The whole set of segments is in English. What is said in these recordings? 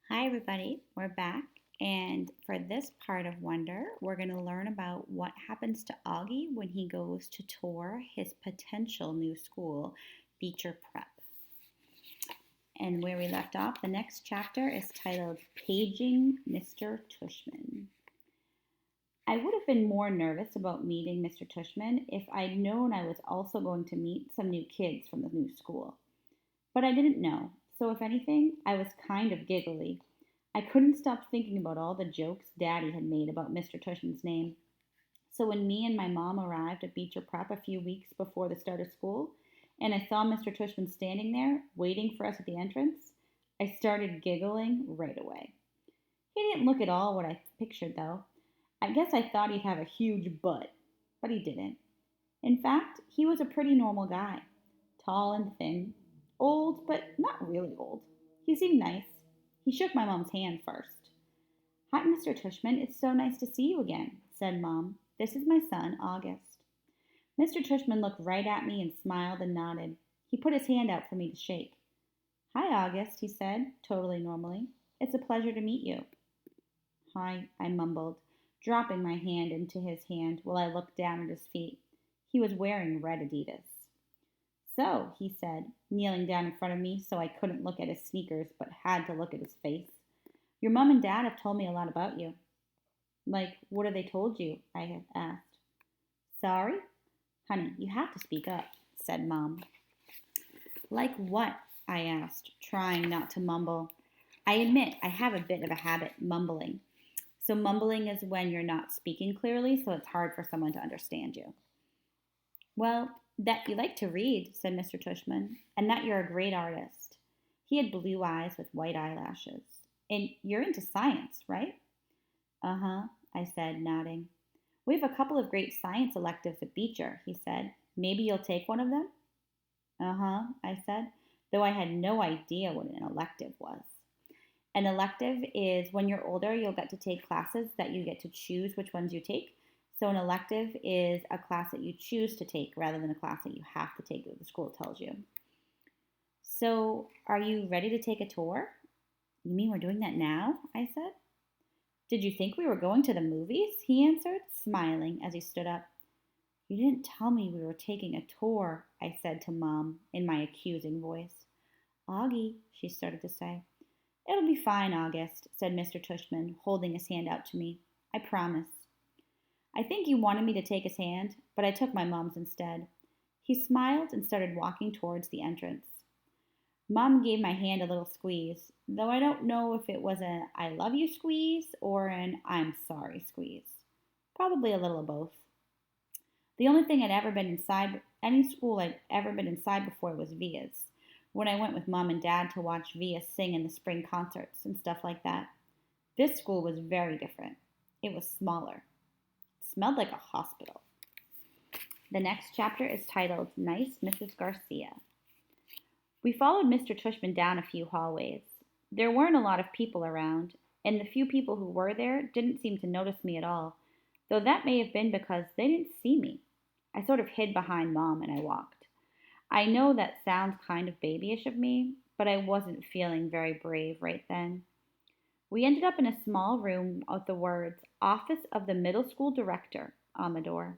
Hi, everybody. We're back. And for this part of Wonder, we're going to learn about what happens to Augie when he goes to tour his potential new school, Beecher Prep. And where we left off, the next chapter is titled Paging Mr. Tushman. I would have been more nervous about meeting Mr. Tushman if I'd known I was also going to meet some new kids from the new school. But I didn't know, so if anything, I was kind of giggly. I couldn't stop thinking about all the jokes Daddy had made about Mr. Tushman's name. So when me and my mom arrived at Beecher Prep a few weeks before the start of school, and I saw Mr. Tushman standing there, waiting for us at the entrance, I started giggling right away. He didn't look at all what I pictured, though. I guess I thought he'd have a huge butt, but he didn't. In fact, he was a pretty normal guy. Tall and thin. Old, but not really old. He seemed nice. He shook my mom's hand first. Hi, Mr. Tushman. It's so nice to see you again, said Mom. This is my son, August. Mr. Tushman looked right at me and smiled and nodded. He put his hand out for me to shake. Hi, August, he said, totally normally. It's a pleasure to meet you. Hi, I mumbled, dropping my hand into his hand while I looked down at his feet. He was wearing red Adidas. So, he said, kneeling down in front of me so I couldn't look at his sneakers but had to look at his face. Your mom and dad have told me a lot about you. Like, what have they told you? I had asked. Sorry? Honey, you have to speak up, said Mom. Like what? I asked, trying not to mumble. I admit I have a bit of a habit mumbling. So mumbling is when you're not speaking clearly, so it's hard for someone to understand you. Well, that you like to read, said Mr. Tushman, and that you're a great artist. He had blue eyes with white eyelashes. And you're into science, right? Uh-huh, I said, nodding. We have a couple of great science electives at Beecher, he said. Maybe you'll take one of them? Uh-huh, I said, though I had no idea what an elective was. An elective is when you're older, you'll get to take classes that you get to choose which ones you take. So an elective is a class that you choose to take rather than a class that you have to take that the school tells you. So are you ready to take a tour? You mean we're doing that now? I said. Did you think we were going to the movies? He answered, smiling as he stood up. You didn't tell me we were taking a tour, I said to Mom in my accusing voice. Augie, she started to say. It'll be fine, August, said Mr. Tushman, holding his hand out to me. I promise. I think he wanted me to take his hand, but I took my mom's instead. He smiled and started walking towards the entrance. Mom gave my hand a little squeeze, though I don't know if it was an I love you squeeze or an I'm sorry squeeze. Probably a little of both. The only thing I'd ever been inside, any school I'd ever been inside before was Via's, when I went with Mom and Dad to watch Via sing in the spring concerts and stuff like that. This school was very different. It was smaller. It smelled like a hospital. The next chapter is titled Nice Mrs. Garcia. We followed Mr. Tushman down a few hallways. There weren't a lot of people around, and the few people who were there didn't seem to notice me at all, though that may have been because they didn't see me. I sort of hid behind Mom and I walked. I know that sounds kind of babyish of me, but I wasn't feeling very brave right then. We ended up in a small room with the words, Office of the Middle School Director, on the door.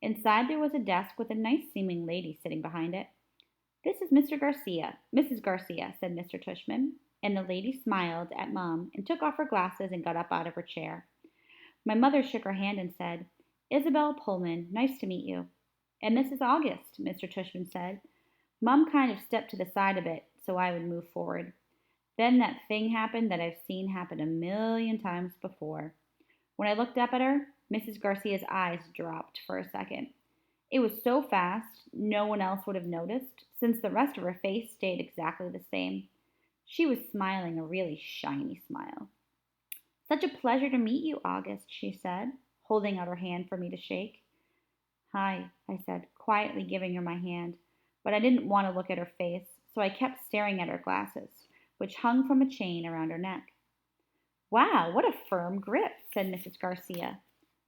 Inside there was a desk with a nice-seeming lady sitting behind it. This is Mrs. Garcia, said Mr. Tushman, and the lady smiled at Mom and took off her glasses and got up out of her chair. My mother shook her hand and said, Isabel Pullman, nice to meet you. And this is August, Mr. Tushman said. Mom kind of stepped to the side a bit so I would move forward. Then that thing happened that I've seen happen a million times before. When I looked up at her, Mrs. Garcia's eyes dropped for a second. It was so fast, no one else would have noticed, since the rest of her face stayed exactly the same. She was smiling a really shiny smile. Such a pleasure to meet you, August, she said, holding out her hand for me to shake. Hi, I said, quietly giving her my hand, but I didn't want to look at her face, so I kept staring at her glasses, which hung from a chain around her neck. Wow, what a firm grip, said Mrs. Garcia.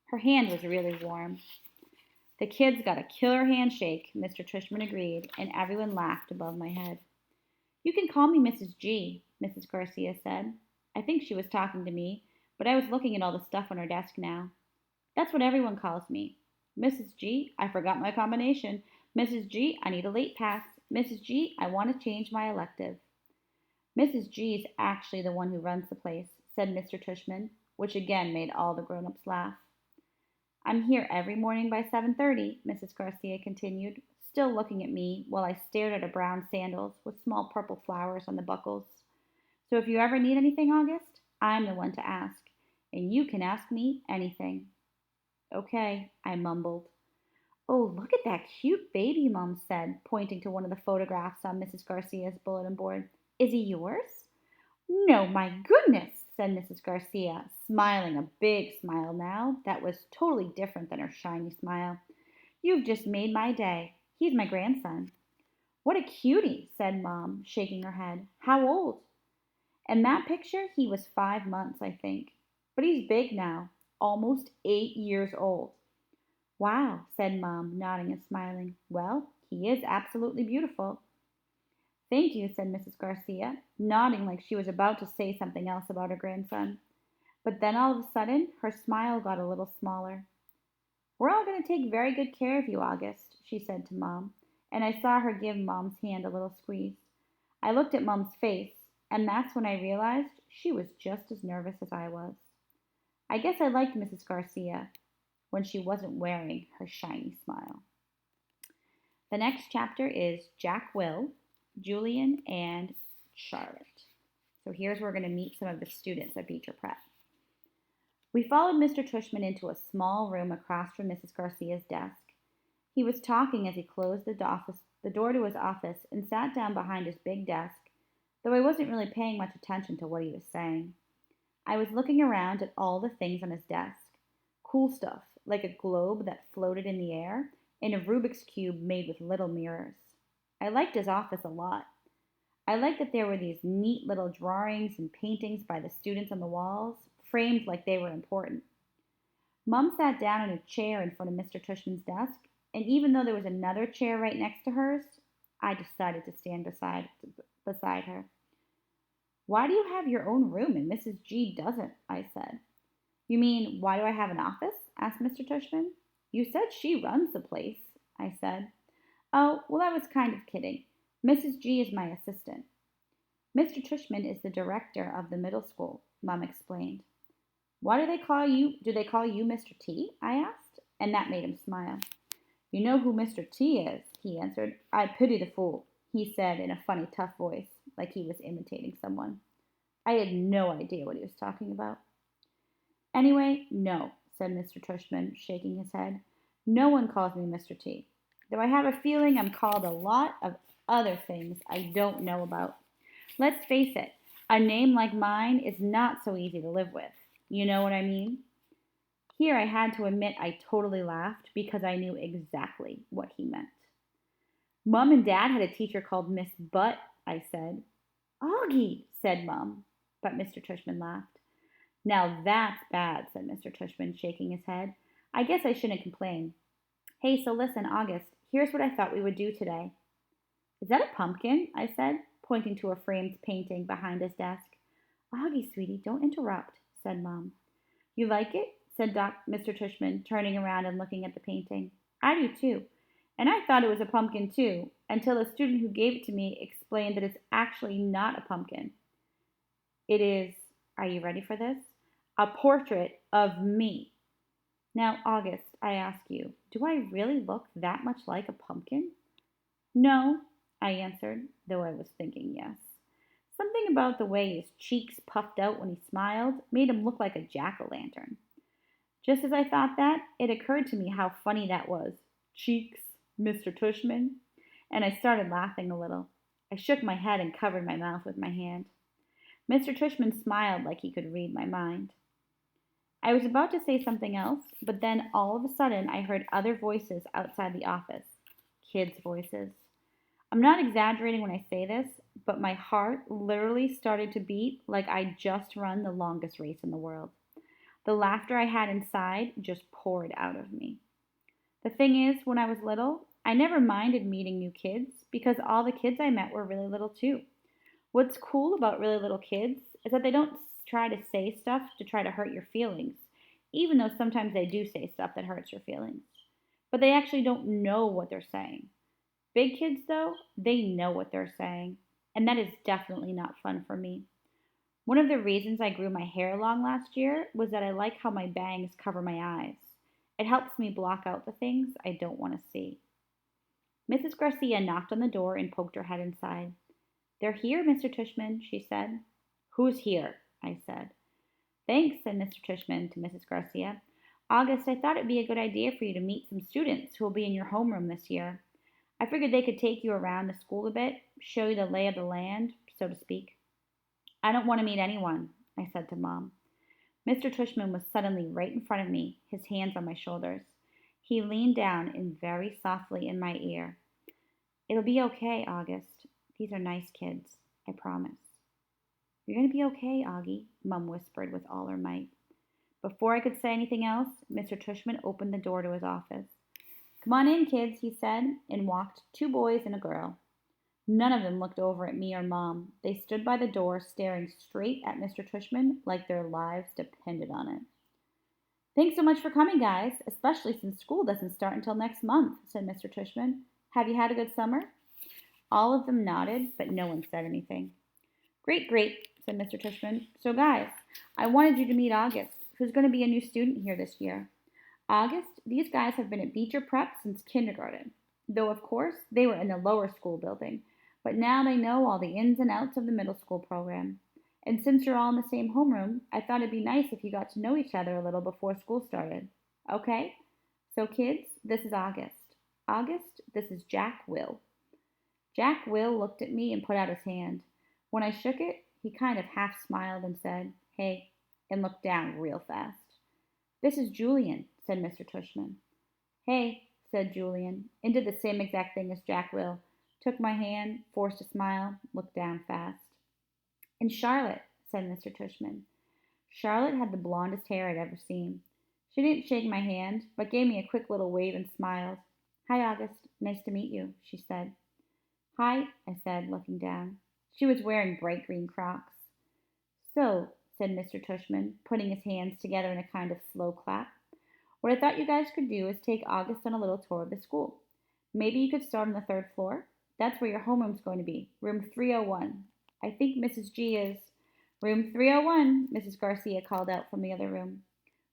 Her hand was really warm. The kids got a killer handshake, Mr. Tushman agreed, and everyone laughed above my head. You can call me Mrs. G, Mrs. Garcia said. I think she was talking to me, but I was looking at all the stuff on her desk now. That's what everyone calls me. Mrs. G, I forgot my combination. Mrs. G, I need a late pass. Mrs. G, I want to change my elective. Mrs. G is actually the one who runs the place, said Mr. Tushman, which again made all the grown-ups laugh. I'm here every morning by 7:30, Mrs. Garcia continued, still looking at me while I stared at her brown sandals with small purple flowers on the buckles. So if you ever need anything, August, I'm the one to ask, and you can ask me anything. Okay, I mumbled. Oh, look at that cute baby, Mom said, pointing to one of the photographs on Mrs. Garcia's bulletin board. Is he yours? No, my goodness, said Mrs. Garcia, smiling a big smile now that was totally different than her shiny smile. You've just made my day. He's my grandson. What a cutie, said Mom, shaking her head. How old? In that picture, he was 5 months, I think. But he's big now, almost 8 years old. Wow, said Mom, nodding and smiling. Well, he is absolutely beautiful. Thank you, said Mrs. Garcia, nodding like she was about to say something else about her grandson. But then all of a sudden, her smile got a little smaller. We're all going to take very good care of you, August, she said to Mom, and I saw her give Mom's hand a little squeeze. I looked at Mom's face, and that's when I realized she was just as nervous as I was. I guess I liked Mrs. Garcia when she wasn't wearing her shiny smile. The next chapter is Jack Will, Julian, and Charlotte. So here's where we're going to meet some of the students at Beecher Prep. We followed Mr. Tushman into a small room across from Mrs. Garcia's desk. He was talking as he closed the door to his office and sat down behind his big desk, though I wasn't really paying much attention to what he was saying. I was looking around at all the things on his desk. Cool stuff, like a globe that floated in the air, and a Rubik's Cube made with little mirrors. I liked his office a lot. I liked that there were these neat little drawings and paintings by the students on the walls, framed like they were important. Mom sat down in a chair in front of Mr. Tushman's desk, and even though there was another chair right next to hers, I decided to stand beside her. Why do you have your own room and Mrs. G doesn't? I said. You mean, why do I have an office? Asked Mr. Tushman. You said she runs the place, I said. Oh, well, I was kind of kidding. Mrs. G is my assistant. Mr. Tushman is the director of the middle school, Mom explained. Why do they call you Mr. T? I asked, and that made him smile. You know who Mr. T is, he answered. I pity the fool, he said in a funny, tough voice, like he was imitating someone. I had no idea what he was talking about. Anyway, no, said Mr. Tushman, shaking his head. No one calls me Mr. T, though I have a feeling I'm called a lot of other things I don't know about. Let's face it, a name like mine is not so easy to live with. You know what I mean? Here I had to admit I totally laughed because I knew exactly what he meant. Mom and Dad had a teacher called Miss Butt, I said. Augie, said Mom, but Mr. Tushman laughed. Now that's bad, said Mr. Tushman, shaking his head. I guess I shouldn't complain. Hey, so listen, August, here's what I thought we would do today. Is that a pumpkin? I said, pointing to a framed painting behind his desk. Augie, sweetie, don't interrupt, said Mom. You like it? Said Mr. Tushman, turning around and looking at the painting. I do too. And I thought it was a pumpkin too, until the student who gave it to me explained that it's actually not a pumpkin. It is, are you ready for this? A portrait of me. Now, August, I ask you, do I really look that much like a pumpkin? No, I answered, though I was thinking yes. Something about the way his cheeks puffed out when he smiled made him look like a jack-o'-lantern. Just as I thought that, it occurred to me how funny that was. Cheeks, Mr. Tushman. And I started laughing a little. I shook my head and covered my mouth with my hand. Mr. Tushman smiled like he could read my mind. I was about to say something else, but then all of a sudden I heard other voices outside the office. Kids' voices. I'm not exaggerating when I say this, but my heart literally started to beat like I'd just run the longest race in the world. The laughter I had inside just poured out of me. The thing is, when I was little, I never minded meeting new kids because all the kids I met were really little too. What's cool about really little kids is that they don't try to say stuff to try to hurt your feelings, even though sometimes they do say stuff that hurts your feelings. But they actually don't know what they're saying. Big kids, though, they know what they're saying, and that is definitely not fun for me. One of the reasons I grew my hair long last year was that I like how my bangs cover my eyes. It helps me block out the things I don't want to see. Mrs. Garcia knocked on the door and poked her head inside. "They're here, Mr. Tushman," she said. "Who's here?" I said. "Thanks," said Mr. Tushman to Mrs. Garcia. "August, I thought it'd be a good idea for you to meet some students who will be in your homeroom this year. I figured they could take you around the school a bit, show you the lay of the land, so to speak." "I don't want to meet anyone," I said to Mom. Mr. Tushman was suddenly right in front of me, his hands on my shoulders. He leaned down and very softly in my ear. "It'll be okay, August. These are nice kids, I promise." "You're going to be okay, Augie," Mom whispered with all her might. Before I could say anything else, Mr. Tushman opened the door to his office. "Come on in, kids," he said, and walked 2 boys and a girl. None of them looked over at me or Mom. They stood by the door, staring straight at Mr. Tushman like their lives depended on it. "Thanks so much for coming, guys, especially since school doesn't start until next month," said Mr. Tushman. "Have you had a good summer?" All of them nodded, but no one said anything. "Great, great," said Mr. Tushman. "So, guys, I wanted you to meet August, who's going to be a new student here this year. August, these guys have been at Beecher Prep since kindergarten, though, of course, they were in the lower school building, but now they know all the ins and outs of the middle school program. And since you're all in the same homeroom, I thought it'd be nice if you got to know each other a little before school started. Okay? So, kids, this is August. August, this is Jack Will." Jack Will looked at me and put out his hand. When I shook it, he kind of half smiled and said, "Hey," and looked down real fast. "This is Julian," said Mr. Tushman. "Hey," said Julian, and did the same exact thing as Jack Will. Took my hand, forced a smile, looked down fast. "And Charlotte," said Mr. Tushman. Charlotte had the blondest hair I'd ever seen. She didn't shake my hand, but gave me a quick little wave and smiled. "Hi, August. Nice to meet you," she said. "Hi," I said, looking down. She was wearing bright green Crocs. "So," said Mr. Tushman, putting his hands together in a kind of slow clap, "what I thought you guys could do is take August on a little tour of the school. Maybe you could start on the 3rd floor. That's where your homeroom's going to be, room 301. I think Mrs. G is—" "Room 301, Mrs. Garcia called out from the other room.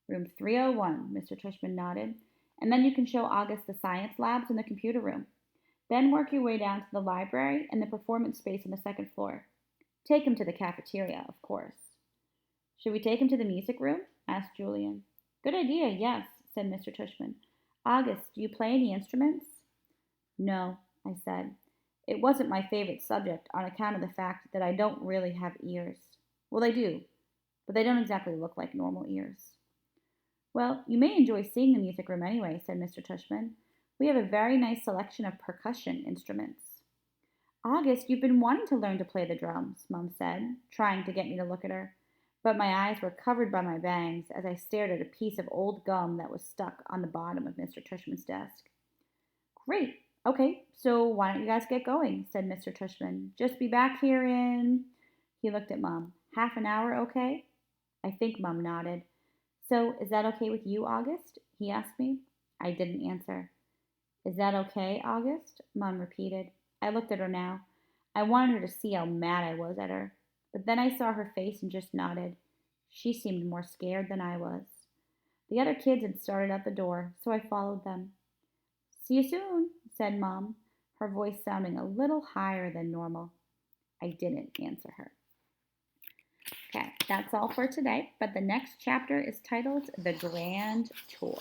"Room 301, Mr. Tushman nodded. "And then you can show August the science labs and the computer room. Then work your way down to the library and the performance space on the 2nd floor. Take him to the cafeteria, of course." "Should we take him to the music room?" asked Julian. "Good idea, yes," said Mr. Tushman. "August, do you play any instruments?" "No," I said. "It wasn't my favorite subject on account of the fact that I don't really have ears. Well, I do, but they don't exactly look like normal ears." "Well, you may enjoy seeing the music room anyway," said Mr. Tushman. "We have a very nice selection of percussion instruments." "August, you've been wanting to learn to play the drums," Mom said, trying to get me to look at her. But my eyes were covered by my bangs as I stared at a piece of old gum that was stuck on the bottom of Mr. Tushman's desk. "Great. Okay, so why don't you guys get going?" said Mr. Tushman. "Just be back here in—" He looked at Mom. "Half an hour, okay?" I think Mom nodded. "So, is that okay with you, August?" he asked me. I didn't answer. "Is that okay, August?" Mom repeated. I looked at her now. I wanted her to see how mad I was at her. But then I saw her face and just nodded. She seemed more scared than I was. The other kids had started out the door, so I followed them. "See you soon," said Mom, her voice sounding a little higher than normal. I didn't answer her. Okay, that's all for today, but the next chapter is titled The Grand Tour.